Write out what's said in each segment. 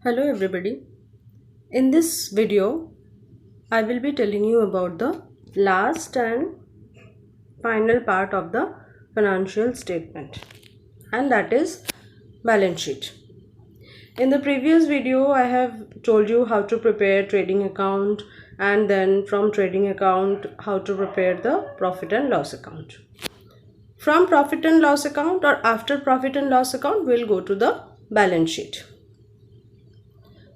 Hello everybody. In this video, I will be telling you about the last and final part of the financial statement, and that is balance sheet. In the previous video, I have told you how to prepare trading account, and then from trading account how to prepare the profit and loss account. From profit and loss account or after profit and loss account, we'll go to the balance sheet.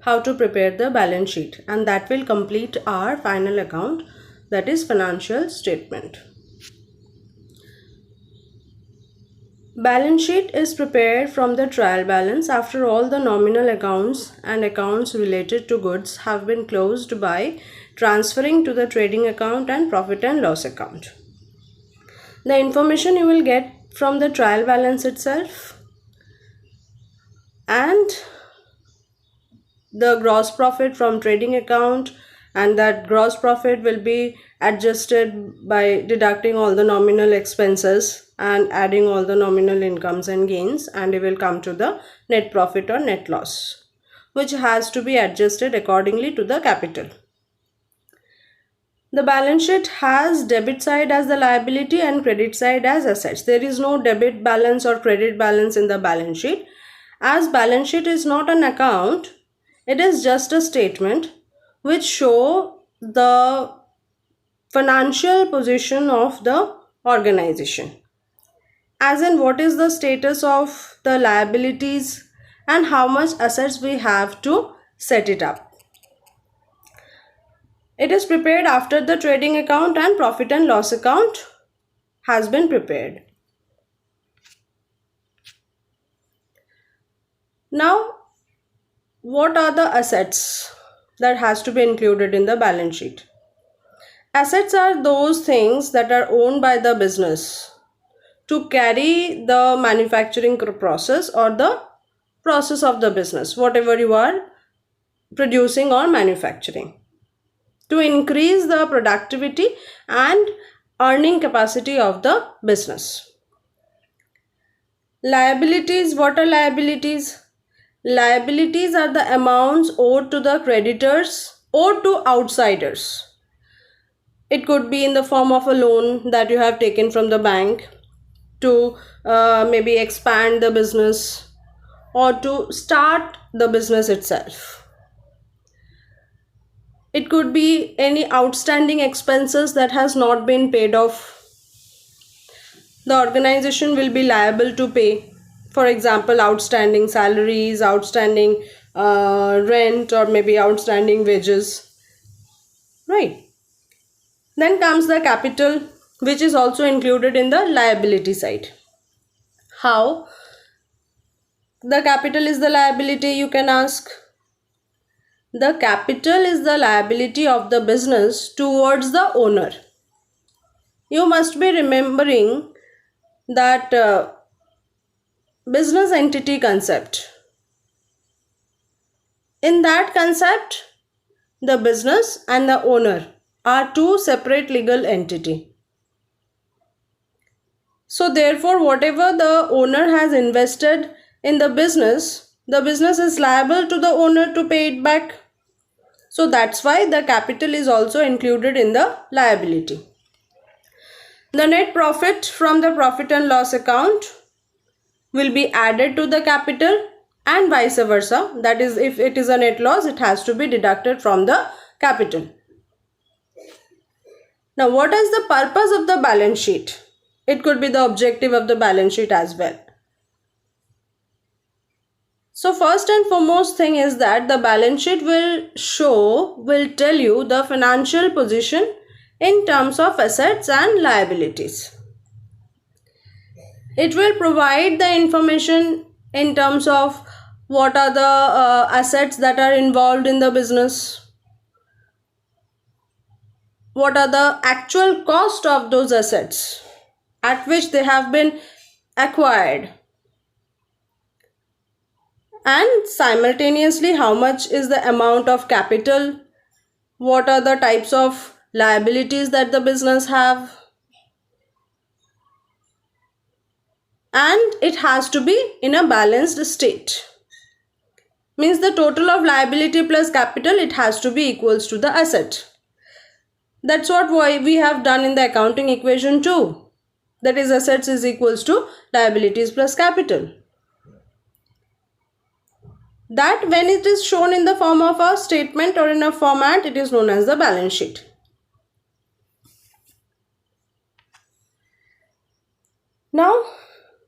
How to prepare the balance sheet, and that will complete our final account, that is financial statement. Balance sheet is prepared from the trial balance after all the nominal accounts and accounts related to goods have been closed by transferring to the trading account and profit and loss account. The information you will get from the trial balance itself, and the gross profit from trading account, and that gross profit will be adjusted by deducting all the nominal expenses and adding all the nominal incomes and gains, and it will come to the net profit or net loss, which has to be adjusted accordingly to the capital. The balance sheet has debit side as the liability and credit side as assets. There is no debit balance or credit balance in the balance sheet. As balance sheet is not an account, it is just a statement which show the financial position of the organization. As in, what is the status of the liabilities and how much assets we have to set it up. It is prepared after the trading account and profit and loss account has been prepared. Now, what are the assets that has to be included in the balance sheet? Assets are those things that are owned by the business to carry the manufacturing process or the process of the business, whatever you are producing or manufacturing, to increase the productivity and earning capacity of the business. Liabilities, what are liabilities? Liabilities are the amounts owed to the creditors or to outsiders. It could be in the form of a loan that you have taken from the bank to maybe expand the business or to start the business itself. It could be any outstanding expenses that has not been paid off. The organization will be liable to pay, for example, outstanding salaries, outstanding rent, or maybe outstanding wages, right? Then comes the capital, which is also included in the liability side. How the capital is the liability, you can ask. The capital is the liability of the business towards the owner. You must be remembering that business entity concept. In that concept, the business and the owner are two separate legal entity. So therefore, whatever the owner has invested in the business is liable to the owner to pay it back. So that's why the capital is also included in the liability. The net profit from the profit and loss account will be added to the capital, and vice versa. That is, if it is a net loss, it has to be deducted from the capital. Now, what is the purpose of the balance sheet? It could be the objective of the balance sheet as well. So first and foremost thing is that the balance sheet will tell you the financial position in terms of assets and liabilities. It will provide the information in terms of what are the assets that are involved in the business, what are the actual cost of those assets at which they have been acquired, and simultaneously how much is the amount of capital, what are the types of liabilities that the business have, and it has to be in a balanced state. means the total of liability plus capital, it has to be equals to the asset. That's what we have done in the accounting equation too. That is, assets is equals to liabilities plus capital. That when it is shown in the form of a statement or in a format, it is known as the balance sheet. Now,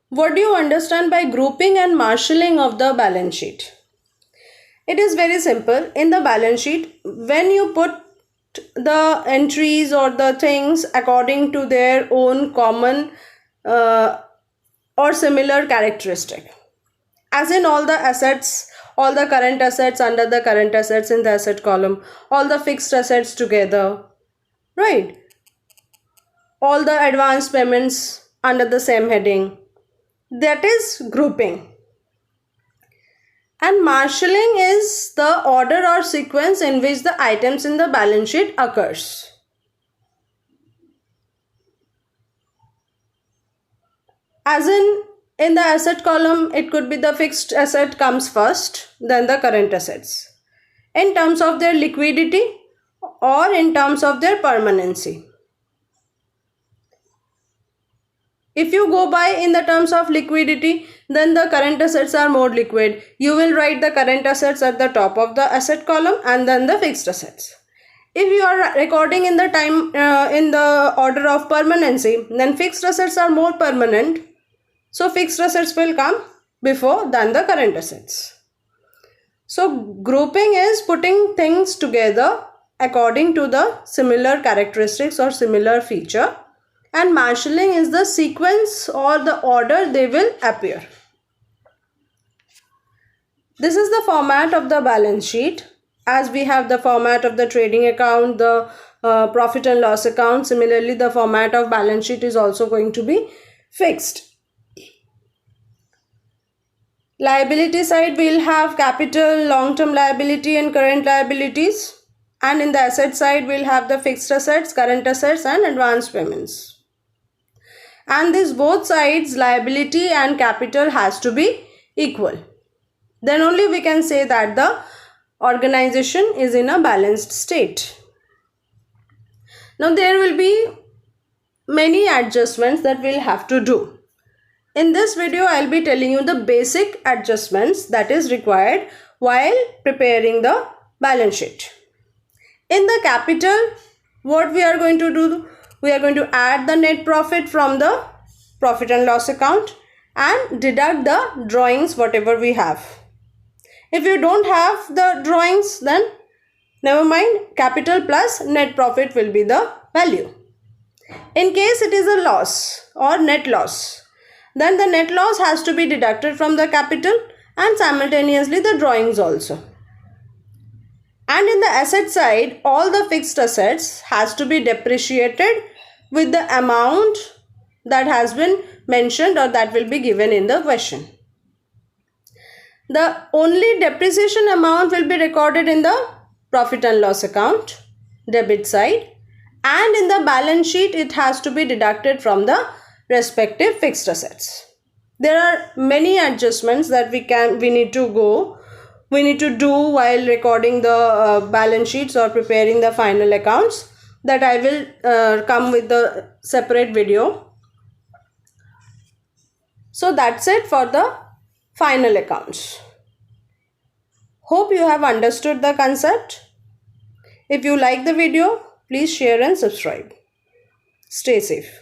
what do you understand by grouping and marshalling of the balance sheet? It is very simple. In the balance sheet, when you put the entries or the things according to their own common or similar characteristic, as in all the assets, all the current assets under the current assets in the asset column, all the fixed assets together, right? All the advance payments under the same heading. That is grouping. And marshalling is the order or sequence in which the items in the balance sheet occurs. As in the asset column, it could be the fixed asset comes first, then the current assets, in terms of their liquidity or in terms of their permanency. If you go by in the terms of liquidity, then the current assets are more liquid. You will write the current assets at the top of the asset column and then the fixed assets. If you are recording in the time in the order of permanency, then fixed assets are more permanent. So fixed assets will come before than the current assets. So grouping is putting things together according to the similar characteristics or similar feature. And marshalling is the sequence or the order they will appear. This is the format of the balance sheet. As we have the format of the trading account, the profit and loss account, similarly the format of balance sheet is also going to be fixed. Liability side, we will have capital, long-term liability and current liabilities. And in the asset side, we will have the fixed assets, current assets and advance payments. And this both sides, liability and capital, has to be equal. Then only we can say that the organization is in a balanced state. Now there will be many adjustments that we'll have to do. In this video, I'll be telling you the basic adjustments that is required while preparing the balance sheet. In the capital, what we are going to do? We are going to add the net profit from the profit and loss account and deduct the drawings whatever we have. If you don't have the drawings, then never mind, capital plus net profit will be the value. In case it is a loss or net loss, then the net loss has to be deducted from the capital and simultaneously the drawings also. And in the asset side, all the fixed assets has to be depreciated with the amount that has been mentioned or that will be given in the question. The only depreciation amount will be recorded in the profit and loss account, debit side, and in the balance sheet it has to be deducted from the respective fixed assets. There are many adjustments that we need to do while recording the balance sheets or preparing the final accounts, that I will come with the separate video. So that's it for the final accounts. Hope you have understood the concept. If you like the video, please share and subscribe. Stay safe.